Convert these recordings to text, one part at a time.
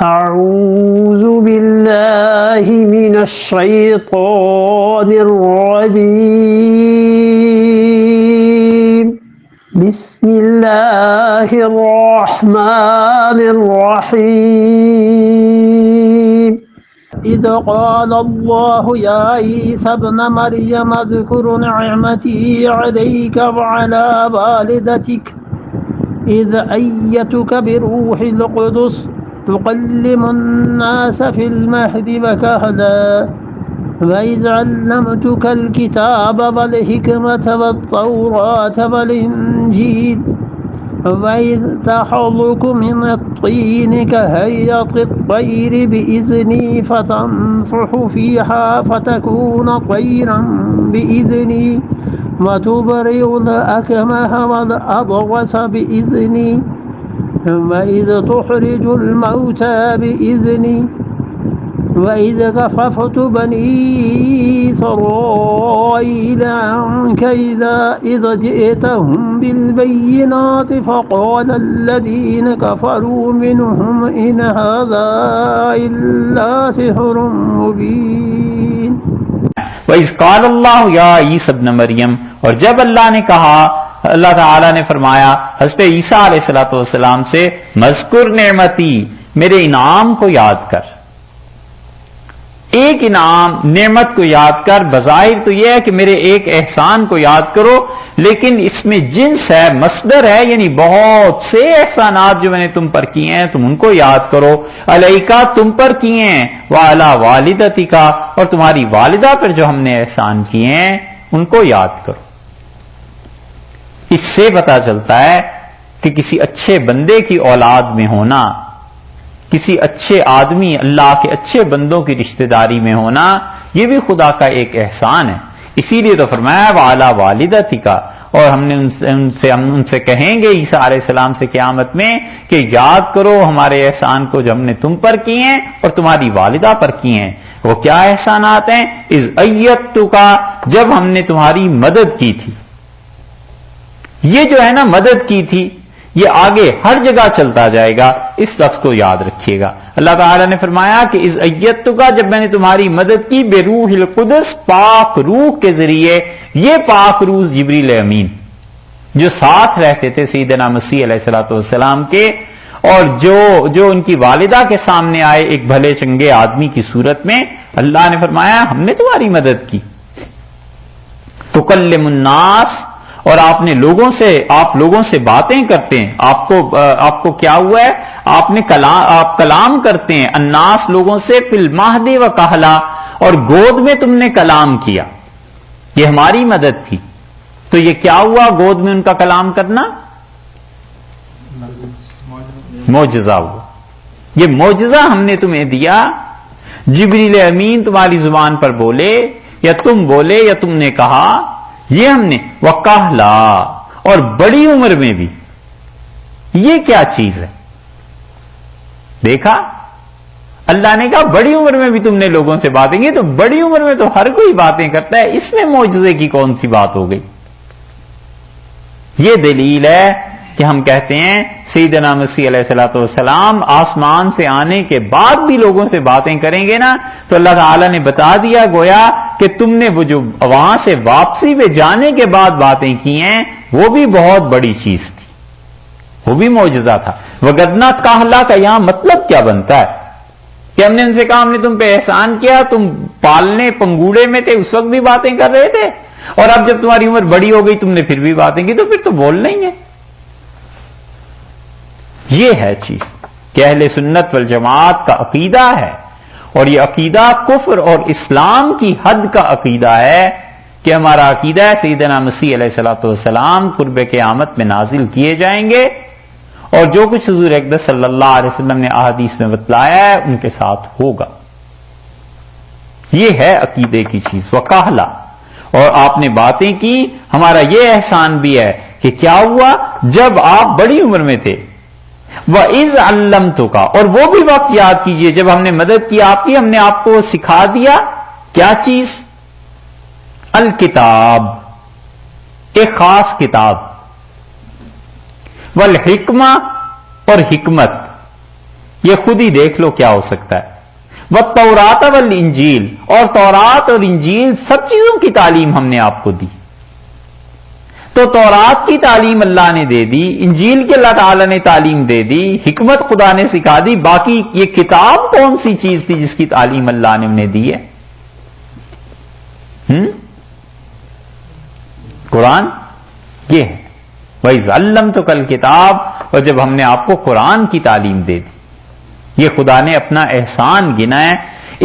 أعوذ بالله من الشيطان الرجيم بسم الله الرحمن الرحيم إذ قال الله يا عيسى ابن مريم اذكر نعمتي عليك وعلى والدتك إذ أيدتك بروح القدس تكلم الناس في المهد وكهلا وإذ علمتك الكتاب والحكمة والتوراة والإنجيل وإذ تخلق من الطين كهيئة الطير بإذني فتنفخ فيها فتكون طيرا بإذني وتبرئ الأكمه والأبرص بإذني وإذ تخرج الموتى بإذني وإذ كففت بني إسرائيل عنك إذ جئتهم بالبينات فقال الذين كفروا منهم إن هذا إلا سحر مبين وَإِذْ قَالَ اللَّهُ يَا عِيسَى ابْنَ مَرْيَمَ، اور جب اللہ نے کہا، اللہ تعالیٰ نے فرمایا حضرت عیسیٰ علیہ السلام سے، مذکر نعمتی، میرے انعام کو یاد کر۔ ایک انعام نعمت کو یاد کر، بظاہر تو یہ ہے کہ میرے ایک احسان کو یاد کرو، لیکن اس میں جنس ہے، مصدر ہے، یعنی بہت سے احسانات جو میں نے تم پر کیے ہیں تم ان کو یاد کرو۔ علیکا، تم پر کیے ہیں، وعلی والدتکا، اور تمہاری والدہ پر جو ہم نے احسان کیے ہیں ان کو یاد کرو۔ اس سے پتہ چلتا ہے کہ کسی اچھے بندے کی اولاد میں ہونا، کسی اچھے آدمی، اللہ کے اچھے بندوں کی رشتہ داری میں ہونا، یہ بھی خدا کا ایک احسان ہے۔ اسی لیے تو فرمایا وعلی والدتکا، اور ہم نے ان سے کہیں گے عیسیٰ علیہ السلام سے قیامت میں کہ یاد کرو ہمارے احسان کو جو ہم نے تم پر کیے ہیں اور تمہاری والدہ پر کیے ہیں۔ وہ کیا احسانات ہیں؟ اذ ایدتکا، جب ہم نے تمہاری مدد کی تھی۔ یہ جو ہے نا مدد کی تھی، یہ آگے ہر جگہ چلتا جائے گا، اس لفظ کو یاد رکھیے گا۔ اللہ تعالیٰ نے فرمایا کہ اذ ایدتکا، جب میں نے تمہاری مدد کی، بروح القدس، پاک روح کے ذریعے۔ یہ پاک روح جبریل امین جو ساتھ رہتے تھے سیدنا مسیح علیہ السلام کے، اور جو ان کی والدہ کے سامنے آئے ایک بھلے چنگے آدمی کی صورت میں، اللہ نے فرمایا ہم نے تمہاری مدد کی۔ تکلم الناس، اور آپ لوگوں سے باتیں کرتے ہیں، آپ کو کیا ہوا ہے؟ آپ کلام کرتے ہیں، الناس لوگوں سے، فی المہد و کہلا، اور گود میں تم نے کلام کیا، یہ ہماری مدد تھی۔ تو یہ کیا ہوا گود میں ان کا کلام کرنا؟ معجزہ ہوا۔ یہ معجزہ ہم نے تمہیں دیا، جبریل امین تمہاری زبان پر بولے، یا تم بولے یا تم نے کہا، یہ ہم نے وکہلا، اور بڑی عمر میں بھی۔ یہ کیا چیز ہے؟ دیکھا اللہ نے کہا بڑی عمر میں بھی تم نے لوگوں سے باتیں کی، تو بڑی عمر میں تو ہر کوئی باتیں کرتا ہے، اس میں معجزے کی کون سی بات ہو گئی؟ یہ دلیل ہے کہ ہم کہتے ہیں سیدنا مسیح علیہ السلام آسمان سے آنے کے بعد بھی لوگوں سے باتیں کریں گے نا، تو اللہ تعالیٰ نے بتا دیا گویا کہ تم نے وہ جو وہاں سے واپسی پہ جانے کے بعد باتیں کی ہیں وہ بھی بہت بڑی چیز تھی، وہ بھی معجزہ تھا۔ وگدنا کہلا کا یہاں مطلب کیا بنتا ہے کہ ہم نے ان سے کہا ہم نے تم پہ احسان کیا، تم پالنے پنگوڑے میں تھے اس وقت بھی باتیں کر رہے تھے، اور اب جب تمہاری عمر بڑی ہو گئی تم نے پھر بھی باتیں کی، تو پھر تو بول نہیں ہے۔ یہ ہے چیز کہ اہل سنت والجماعت کا عقیدہ ہے، اور یہ عقیدہ کفر اور اسلام کی حد کا عقیدہ ہے کہ ہمارا عقیدہ ہے سیدنا مسیح علیہ السلام قرب قیامت میں نازل کیے جائیں گے، اور جو کچھ حضور اقدس صلی اللہ علیہ وسلم نے احادیث میں بتلایا ہے ان کے ساتھ ہوگا۔ یہ ہے عقیدے کی چیز۔ وکہلا، اور آپ نے باتیں کی، ہمارا یہ احسان بھی ہے کہ کیا ہوا جب آپ بڑی عمر میں تھے، وَإِذْ عَلَّمْتُكَ، اور وہ بھی وقت یاد کیجئے جب ہم نے مدد کی آپ کی، ہم نے آپ کو سکھا دیا کیا چیز؟ الکتاب، ایک خاص کتاب، والحکمہ، اور حکمت، یہ خود ہی دیکھ لو کیا ہو سکتا ہے. والتورات والانجیل، اور تورات اور انجیل سب چیزوں کی تعلیم ہم نے آپ کو دی. تو تورات کی تعلیم اللہ نے دے دی، انجیل کی اللہ تعالیٰ نے تعلیم دے دی، حکمت خدا نے سکھا دی. باقی یہ کتاب کون سی چیز تھی جس کی تعلیم اللہ نے انہیں دی ہے؟ قرآن یہ ہے. وَإِذْ عَلَّمْتُكَ الْكِتَابَ، اور جب ہم نے آپ کو قرآن کی تعلیم دے دی. یہ خدا نے اپنا احسان گنا ہے.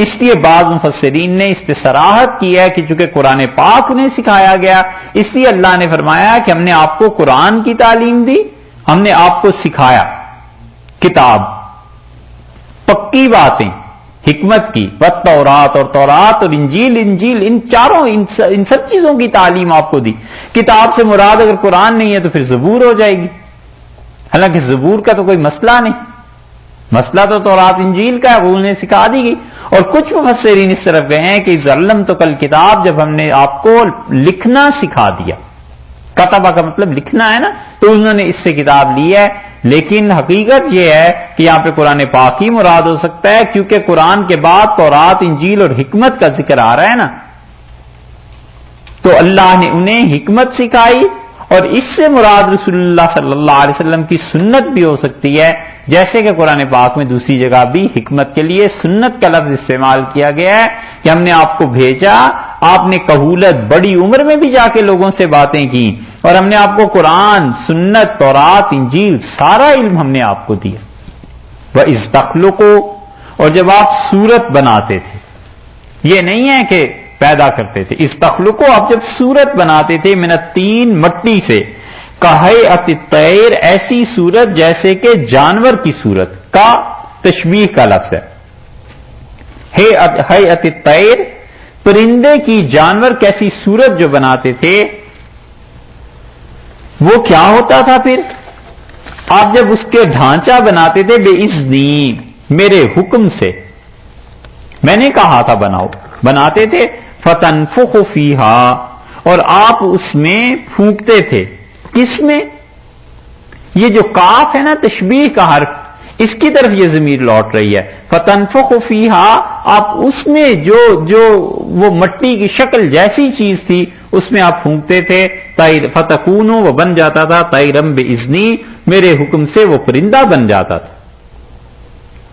اس لیے بعض مفسرین نے اس پہ صراحت کی ہے کہ چونکہ قرآن پاک انہیں سکھایا گیا، اس لیے اللہ نے فرمایا کہ ہم نے آپ کو قرآن کی تعلیم دی، ہم نے آپ کو سکھایا کتاب، پکی باتیں حکمت کی. والتورات، اور تورات اور انجیل ان چاروں ان سب چیزوں کی تعلیم آپ کو دی. کتاب سے مراد اگر قرآن نہیں ہے تو پھر زبور ہو جائے گی، حالانکہ زبور کا تو کوئی مسئلہ نہیں، مسئلہ تو تورات انجیل کا ہے، وہ انہیں سکھا دی گئی. اور کچھ مفسرین اس طرف گئے ہیں کہ علمتک الکتاب، جب ہم نے آپ کو لکھنا سکھا دیا، کتبہ کا مطلب لکھنا ہے نا، تو انہوں نے اس سے کتاب لی ہے. لیکن حقیقت یہ ہے کہ یہاں پہ قرآن پاک ہی مراد ہو سکتا ہے، کیونکہ قرآن کے بعد تورات انجیل اور حکمت کا ذکر آ رہا ہے نا، تو اللہ نے انہیں حکمت سکھائی. اور اس سے مراد رسول اللہ صلی اللہ علیہ وسلم کی سنت بھی ہو سکتی ہے، جیسے کہ قرآن پاک میں دوسری جگہ بھی حکمت کے لیے سنت کا لفظ استعمال کیا گیا ہے کہ ہم نے آپ کو بھیجا، آپ نے کہولت بڑی عمر میں بھی جا کے لوگوں سے باتیں کی، اور ہم نے آپ کو قرآن، سنت، تورات، انجیل سارا علم ہم نے آپ کو دیا. وَإِذْ تَخْلُقُوا، اور جب آپ صورت بناتے تھے، یہ نہیں ہے کہ پیدا کرتے تھے. اِذْ تَخْلُقُوا، آپ جب صورت بناتے تھے، مِنَ الطِّین، مٹی سے، کَہَیْئَةِ الطَّیْرِ، ایسی صورت جیسے کہ جانور کی صورت، کا تشبیہ کا لفظ ہے. ہیئۃ الطَّیْرِ، پرندے کی، جانور کیسی صورت جو بناتے تھے، وہ کیا ہوتا تھا پھر؟ آپ جب اس کے ڈھانچہ بناتے تھے، بے اذنی، میرے حکم سے، میں نے کہا تھا بناؤ، بناتے تھے. فتنفخ فیہا، اور آپ اس میں پھونکتے تھے. کس میں؟ یہ جو کاف ہے نا تشبیہ کا حرف، اس کی طرف یہ ضمیر لوٹ رہی ہے. فتنفخ فیہا، آپ اس میں جو وہ مٹی کی شکل جیسی چیز تھی اس میں آپ پھونکتے تھے. فتکونو، وہ بن جاتا تھا. طیرا باذنی، میرے حکم سے وہ پرندہ بن جاتا تھا،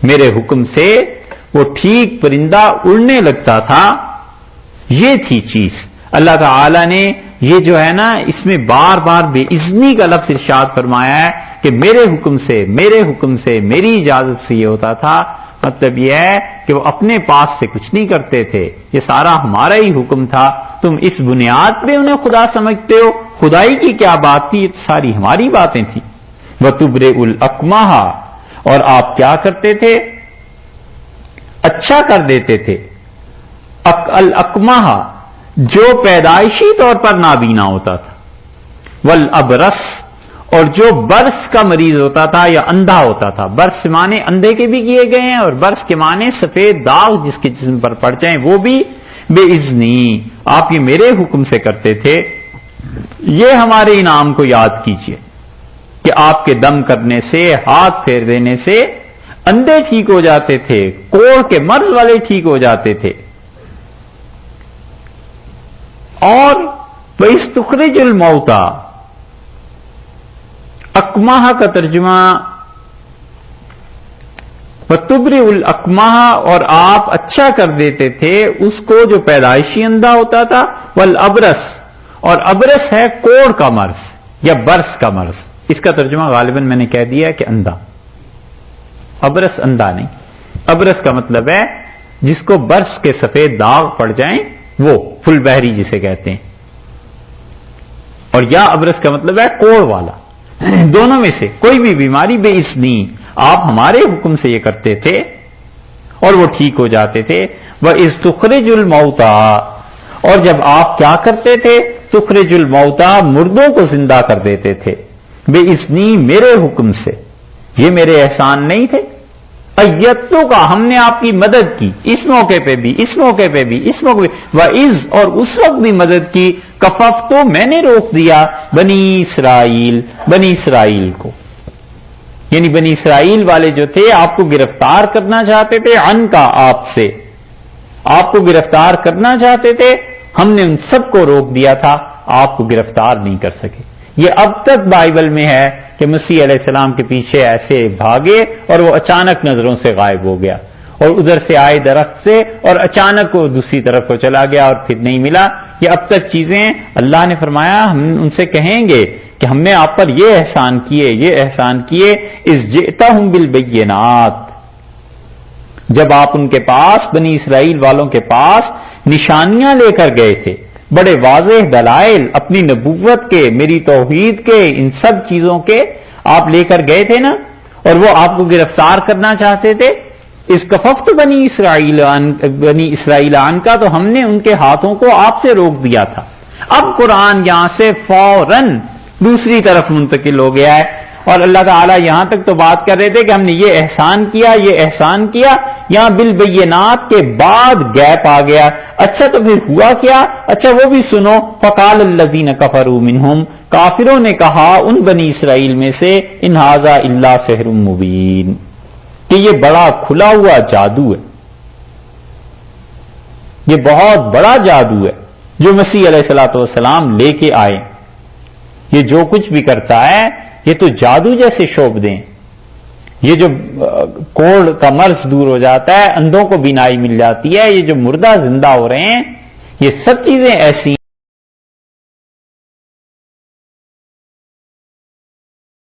میرے حکم سے وہ ٹھیک پرندہ اڑنے لگتا تھا. یہ تھی چیز. اللہ تعالی نے یہ جو ہے نا اس میں بار بار بے اذنی کا لفظ ارشاد فرمایا ہے کہ میرے حکم سے، میرے حکم سے، میری اجازت سے یہ ہوتا تھا. مطلب یہ ہے کہ وہ اپنے پاس سے کچھ نہیں کرتے تھے، یہ سارا ہمارا ہی حکم تھا. تم اس بنیاد پہ انہیں خدا سمجھتے ہو، خدائی کی کیا بات تھی؟ یہ ساری ہماری باتیں تھیں. وَتُبْرِئُ الْأَكْمَحَ، اور آپ کیا کرتے تھے؟ اچھا کر دیتے تھے. الاکمہ، جو پیدائشی طور پر نابینا ہوتا تھا. والابرس، اور جو برس کا مریض ہوتا تھا یا اندھا ہوتا تھا. برس سے معنی اندھے کے بھی کیے گئے ہیں، اور برس کے معنی سفید داغ جس کے جسم پر پڑ جائیں وہ بھی. بے اذنی، آپ یہ میرے حکم سے کرتے تھے. یہ ہمارے انعام کو یاد کیجئے کہ آپ کے دم کرنے سے، ہاتھ پھیر دینے سے اندھے ٹھیک ہو جاتے تھے، کوڑ کے مرض والے ٹھیک ہو جاتے تھے. اور وَإِذْ تُخْرِجُ الْمَوْتَى، اکمہ کا ترجمہ وَتُبْرِئُ الْأَكْمَحَ، اور آپ اچھا کر دیتے تھے اس کو جو پیدائشی اندھا ہوتا تھا. والابرس، اور ابرس ہے کوڑ کا مرض یا برس کا مرض. اس کا ترجمہ غالباً میں نے کہہ دیا کہ اندھا. ابرس اندھا نہیں، ابرس کا مطلب ہے جس کو برس کے سفید داغ پڑ جائیں، وہ فل بہری جسے کہتے ہیں. اور یا ابرس کا مطلب ہے کوڑ والا. دونوں میں سے کوئی بھی بیماری بے اذنی، آپ ہمارے حکم سے یہ کرتے تھے اور وہ ٹھیک ہو جاتے تھے. وَإِذْ تُخْرِجُ الْمَوْتَى، اور جب آپ کیا کرتے تھے؟ تخرج الموتى، مردوں کو زندہ کر دیتے تھے. بے اذنی، میرے حکم سے. یہ میرے احسان نہیں تھے؟ ایتوں کا، ہم نے آپ کی مدد کی، اس موقع پہ بھی، اس موقع پہ بھی، اس موقع پہ. وَإِذْ، اور اس وقت بھی مدد کی. کففتو، میں نے روک دیا، بنی اسرائیل کو. یعنی بنی اسرائیل والے جو تھے آپ کو گرفتار کرنا چاہتے تھے، عن کا آپ سے آپ کو گرفتار کرنا چاہتے تھے، ہم نے ان سب کو روک دیا تھا، آپ کو گرفتار نہیں کر سکے۔ یہ اب تک بائبل میں ہے کہ مسیح علیہ السلام کے پیچھے ایسے بھاگے اور وہ اچانک نظروں سے غائب ہو گیا، اور ادھر سے آئے درخت سے اور اچانک وہ دوسری طرف کو چلا گیا اور پھر نہیں ملا۔ یہ اب تک چیزیں اللہ نے فرمایا ہم ان سے کہیں گے کہ ہم نے آپ پر یہ احسان کیے، یہ احسان کیے، اذ جئتہم بالبینات، جب آپ ان کے پاس بنی اسرائیل والوں کے پاس نشانیاں لے کر گئے تھے، بڑے واضح دلائل اپنی نبوت کے، میری توحید کے، ان سب چیزوں کے آپ لے کر گئے تھے نا، اور وہ آپ کو گرفتار کرنا چاہتے تھے۔ اس کففت بنی اسرائیل کا، تو ہم نے ان کے ہاتھوں کو آپ سے روک دیا تھا۔ اب قرآن یہاں سے فوراً دوسری طرف منتقل ہو گیا ہے، اور اللہ تعالیٰ یہاں تک تو بات کر رہے تھے کہ ہم نے یہ احسان کیا، یہ احسان کیا، یہاں بالبینات کے بعد گیپ آ گیا۔ اچھا تو پھر ہوا کیا؟ اچھا وہ بھی سنو، فقال الذین کفروا منہم، کافروں نے کہا ان بنی اسرائیل میں سے، ان ھذا الا سحر مبین، کہ یہ بڑا کھلا ہوا جادو ہے، یہ بہت بڑا جادو ہے جو مسیح علیہ الصلوۃ والسلام لے کے آئے۔ یہ جو کچھ بھی کرتا ہے یہ تو جادو جیسے شعبدے ہیں، یہ جو کوڑ کا مرض دور ہو جاتا ہے، اندھوں کو بینائی مل جاتی ہے، یہ جو مردہ زندہ ہو رہے ہیں، یہ سب چیزیں ایسی